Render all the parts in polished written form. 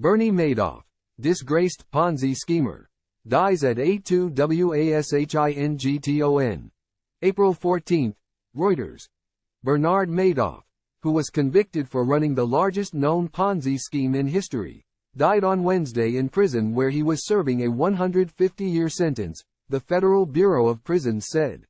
Bernie Madoff, disgraced Ponzi schemer, dies at 82 Washington. April 14. Reuters. Bernard Madoff, who was convicted for running the largest known Ponzi scheme in history, died on Wednesday in prison where he was serving a 150-year sentence, the Federal Bureau of Prisons said.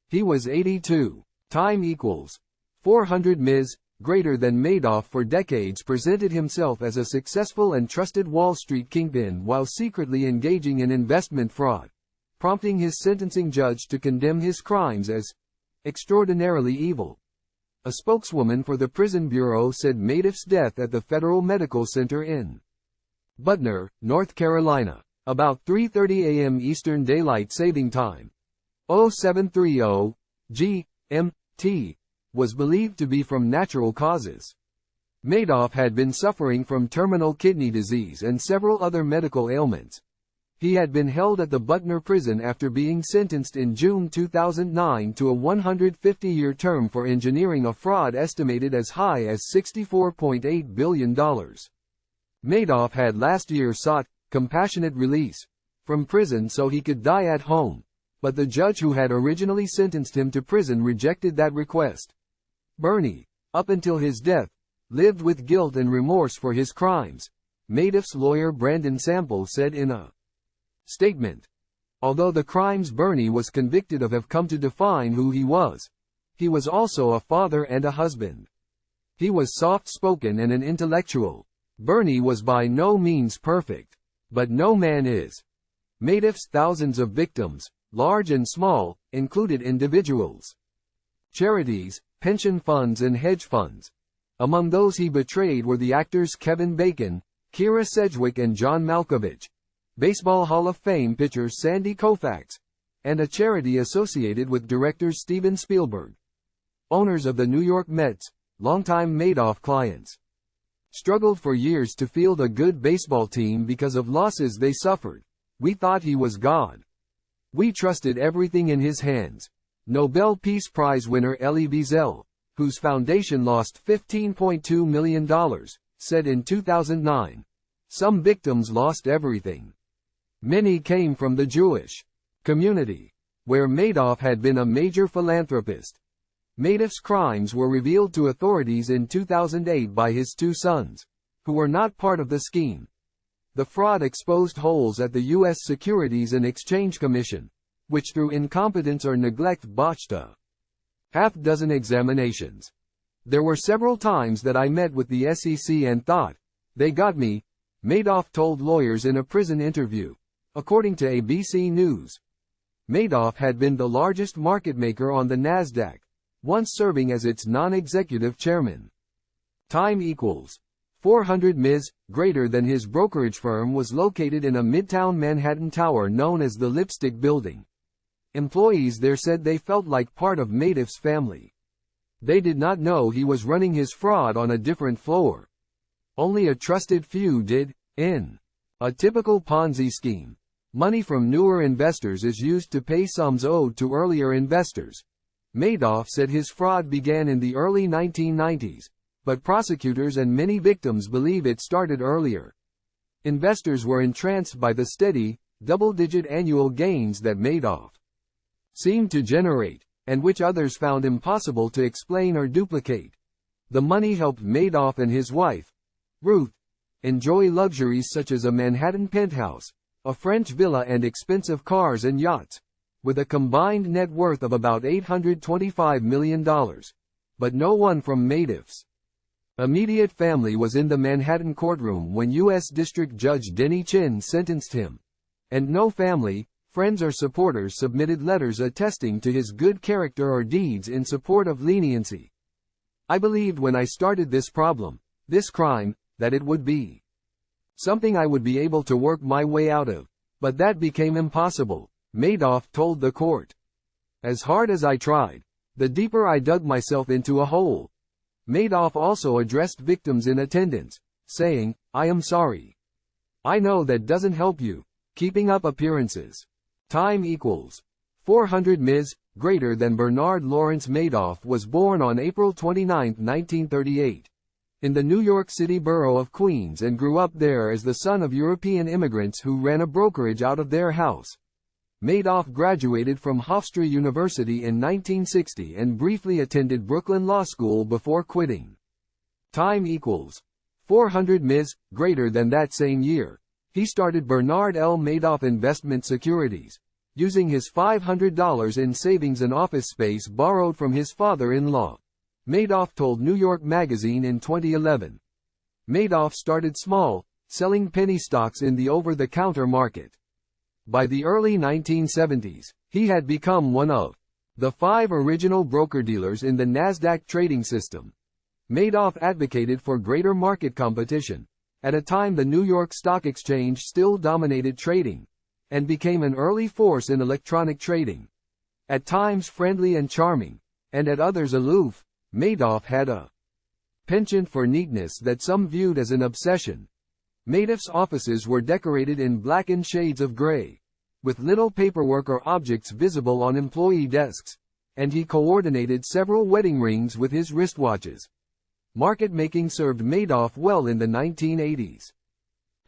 He was 82. Time equals 400 Ms. Greater than Madoff for decades presented himself as a successful and trusted Wall Street kingpin while secretly engaging in investment fraud, prompting his sentencing judge to condemn his crimes as extraordinarily evil. A spokeswoman for the Prison Bureau said Madoff's death at the Federal Medical Center in Butner, North Carolina, about 3:30 a.m. Eastern Daylight Saving Time, 0730 GMT, was believed to be from natural causes. Madoff had been suffering from terminal kidney disease and several other medical ailments. He had been held at the Butner prison after being sentenced in June 2009 to a 150-year term for engineering a fraud estimated as high as $64.8 billion. Madoff had last year sought compassionate release from prison so he could die at home, but the judge who had originally sentenced him to prison rejected that request. Bernie, up until his death, lived with guilt and remorse for his crimes, Madoff's lawyer Brandon Sample said in a statement. Although the crimes Bernie was convicted of have come to define who he was also a father and a husband. He was soft-spoken and an intellectual. Bernie was by no means perfect, but no man is. Madoff's thousands of victims, large and small, included individuals, charities, pension funds and hedge funds. Among those he betrayed were the actors Kevin Bacon, Kira Sedgwick and John Malkovich, Baseball Hall of Fame pitcher Sandy Koufax, and a charity associated with director Steven Spielberg. Owners of the New York Mets, longtime Madoff clients, struggled for years to field a good baseball team because of losses they suffered. We thought he was God. We trusted everything in his hands. Nobel Peace Prize winner Elie Wiesel, whose foundation lost $15.2 million, said in 2009. Some victims lost everything. Many came from the Jewish community, where Madoff had been a major philanthropist. Madoff's crimes were revealed to authorities in 2008 by his two sons, who were not part of the scheme. The fraud exposed holes at the U.S. Securities and Exchange Commission, which through incompetence or neglect botched a half-dozen examinations. There were several times that I met with the SEC and thought, they got me, Madoff told lawyers in a prison interview, according to ABC News. Madoff had been the largest market maker on the NASDAQ, once serving as its non-executive chairman. Time equals 400 Ms. Greater than his brokerage firm was located in a midtown Manhattan tower known as the Lipstick Building. Employees there said they felt like part of Madoff's family. They did not know he was running his fraud on a different floor. Only a trusted few did. In a typical Ponzi scheme, money from newer investors is used to pay sums owed to earlier investors. Madoff said his fraud began in the early 1990s, but prosecutors and many victims believe it started earlier. Investors were entranced by the steady, double-digit annual gains that Madoff seemed to generate, and which others found impossible to explain or duplicate. The money helped Madoff and his wife, Ruth, enjoy luxuries such as a Manhattan penthouse, a French villa and expensive cars and yachts, with a combined net worth of about $825 million. But no one from Madoff's immediate family was in the Manhattan courtroom when U.S. District Judge Denny Chin sentenced him. And no family, friends or supporters submitted letters attesting to his good character or deeds in support of leniency. I believed when I started this crime, that it would be something I would be able to work my way out of. But that became impossible, Madoff told the court. As hard as I tried, the deeper I dug myself into a hole. Madoff also addressed victims in attendance, saying, I am sorry. I know that doesn't help you. Keeping up appearances. Time equals 400 Ms. Greater than Bernard Lawrence Madoff was born on April 29, 1938. in the New York City borough of Queens and grew up there as the son of European immigrants who ran a brokerage out of their house. Madoff graduated from Hofstra University in 1960 and briefly attended Brooklyn Law School before quitting. Time equals 400 Ms. Greater than that same year, he started Bernard L. Madoff Investment Securities, using his $500 in savings and office space borrowed from his father-in-law. Madoff told New York Magazine in 2011. Madoff started small, selling penny stocks in the over-the-counter market. By the early 1970s, he had become one of the 5 original broker-dealers in the NASDAQ trading system. Madoff advocated for greater market competition, at a time the New York Stock Exchange still dominated trading, and became an early force in electronic trading. At times friendly and charming, and at others aloof, Madoff had a penchant for neatness that some viewed as an obsession. Madoff's offices were decorated in blackened shades of gray, with little paperwork or objects visible on employee desks, and he coordinated several wedding rings with his wristwatches. Market making served Madoff well in the 1980s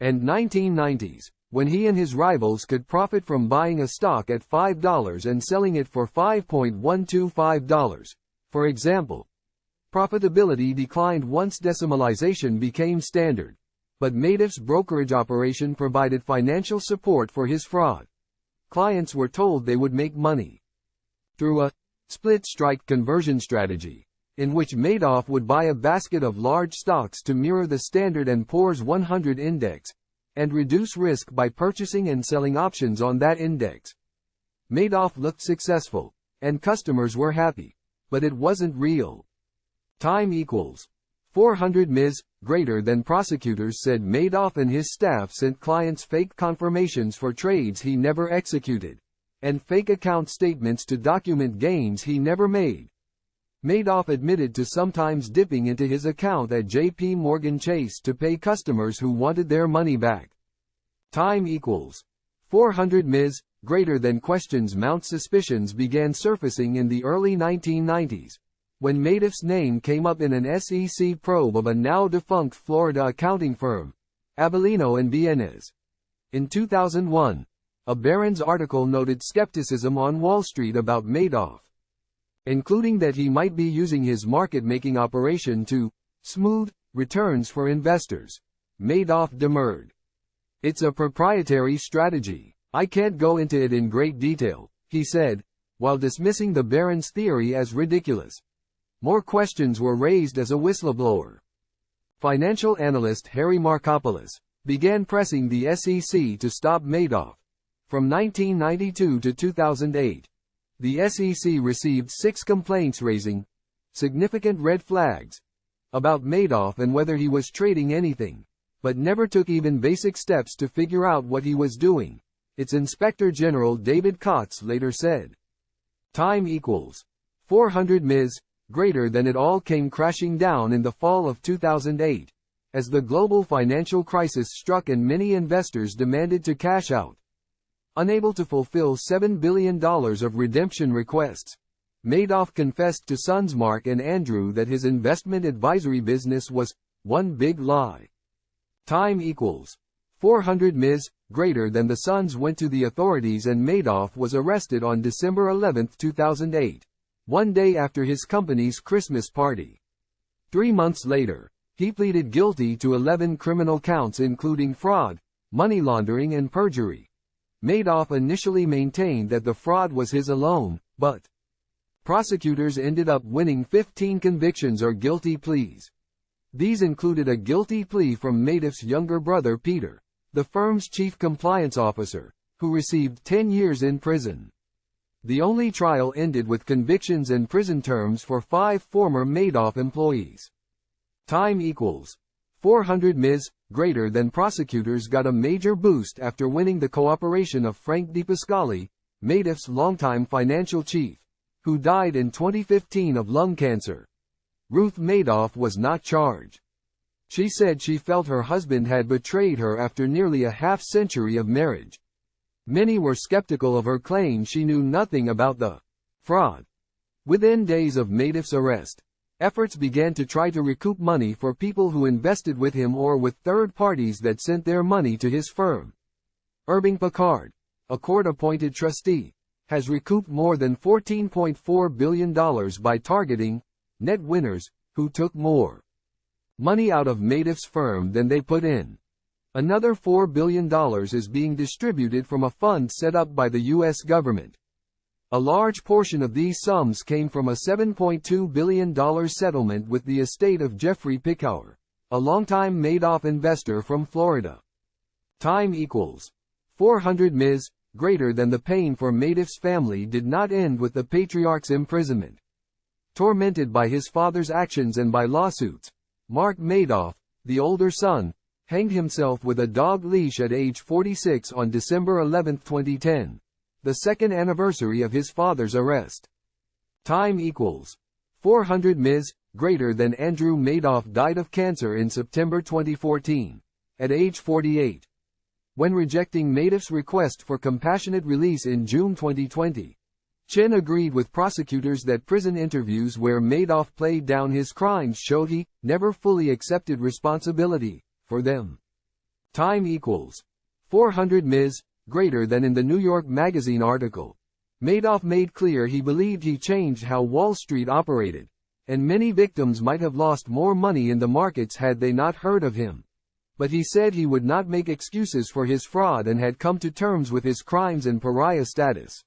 and 1990s, when he and his rivals could profit from buying a stock at $5 and selling it for $5.125. For example, profitability declined once decimalization became standard, but Madoff's brokerage operation provided financial support for his fraud. Clients were told they would make money through a split-strike conversion strategy, in which Madoff would buy a basket of large stocks to mirror the Standard & Poor's 100 index, and reduce risk by purchasing and selling options on that index. Madoff looked successful, and customers were happy, but it wasn't real. Time equals 400 Ms. Greater than prosecutors said Madoff and his staff sent clients fake confirmations for trades he never executed, and fake account statements to document gains he never made. Madoff admitted to sometimes dipping into his account at J.P. Morgan Chase to pay customers who wanted their money back. Time equals 400 Ms. Greater than questions mount. Suspicions began surfacing in the early 1990s, when Madoff's name came up in an SEC probe of a now-defunct Florida accounting firm, Abellino and Viennes. In 2001, a Barron's article noted skepticism on Wall Street about Madoff, including that he might be using his market-making operation to smooth returns for investors. Madoff demurred. "It's a proprietary strategy. I can't go into it in great detail," he said, while dismissing the Barron's theory as ridiculous. More questions were raised as a whistleblower. Financial analyst Harry Markopolos began pressing the SEC to stop Madoff. From 1992 to 2008, the SEC received 6 complaints raising significant red flags about Madoff and whether he was trading anything, but never took even basic steps to figure out what he was doing, its Inspector General David Kotz later said. Time equals 400 Ms. Greater than it all came crashing down in the fall of 2008, as the global financial crisis struck and many investors demanded to cash out. Unable to fulfill $7 billion of redemption requests, Madoff confessed to sons Mark and Andrew that his investment advisory business was one big lie. Time equals 400 Ms. Greater than the sons went to the authorities and Madoff was arrested on December 11, 2008. One day after his company's Christmas party. 3 months later, he pleaded guilty to 11 criminal counts including fraud, money laundering and perjury. Madoff initially maintained that the fraud was his alone, but prosecutors ended up winning 15 convictions or guilty pleas. These included a guilty plea from Madoff's younger brother Peter, the firm's chief compliance officer, who received 10 years in prison. The only trial ended with convictions and prison terms for 5 former Madoff employees. Time equals 400 Ms. Greater than prosecutors got a major boost after winning the cooperation of Frank DePascali, Madoff's longtime financial chief, who died in 2015 of lung cancer. Ruth Madoff was not charged. She said she felt her husband had betrayed her after nearly a half-century of marriage. Many were skeptical of her claim she knew nothing about the fraud. Within days of Madoff's arrest, Efforts began to try to recoup money for people who invested with him or with third parties that sent their money to his firm. Irving Picard, a court-appointed trustee, has recouped more than $14.4 billion by targeting net winners who took more money out of Madoff's firm than they put in. Another $4 billion is being distributed from a fund set up by the U.S. government. A large portion of these sums came from a $7.2 billion settlement with the estate of Jeffrey Pickauer, a longtime Madoff investor from Florida. Time equals 400 Ms. Greater than the pain for Madoff's family did not end with the patriarch's imprisonment. Tormented by his father's actions and by lawsuits, Mark Madoff, the older son, hanged himself with a dog leash at age 46 on December 11, 2010. The second anniversary of his father's arrest. Time equals 400 Ms. Greater than Andrew Madoff died of cancer in September 2014, at age 48. When rejecting Madoff's request for compassionate release in June 2020, Chen agreed with prosecutors that prison interviews where Madoff played down his crimes showed he never fully accepted responsibility for them. Time equals 400 Ms. Greater than in the New York Magazine article. Madoff made clear he believed he changed how Wall Street operated, and many victims might have lost more money in the markets had they not heard of him. But he said he would not make excuses for his fraud and had come to terms with his crimes and pariah status.